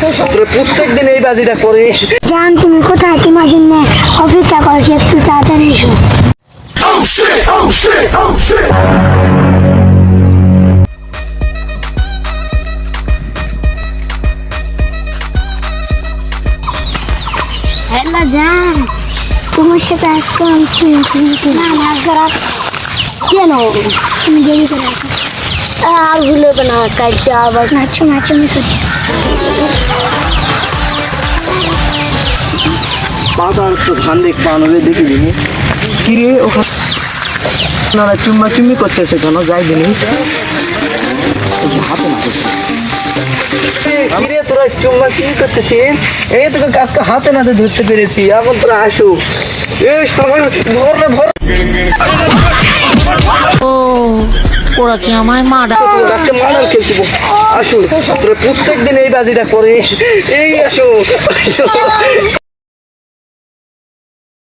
প্রত্যেক দিন এই বাজিটা করে। জান তুমি কোথায়? তোমার জন্য অপেক্ষা করছি, একটু তাড়াতাড়ি এসো। হ্যালো জান, তোমার সাথে আজকে কেন তুমি দেরি করে আর ভুলে না কালকে আবার নাচুমি করি। বাজার তো ধান দেখ পানলে দেখি দিনি কিরে ওখানে চুম্মি করতেছে কেন? যাই দিনি হাতে না তোরা চুম্মি করতেছি, এই তোকে গাছকে হাতে নাতে ধরতে পেরেছি। এখন তোরা আসো, এই সময় ধর রে ধর। ওরা কি আমায় মারা? গাছকে মারার খেলতে আসো, তোরা প্রত্যেক দিন এই বাজিটা করে। এই আসো।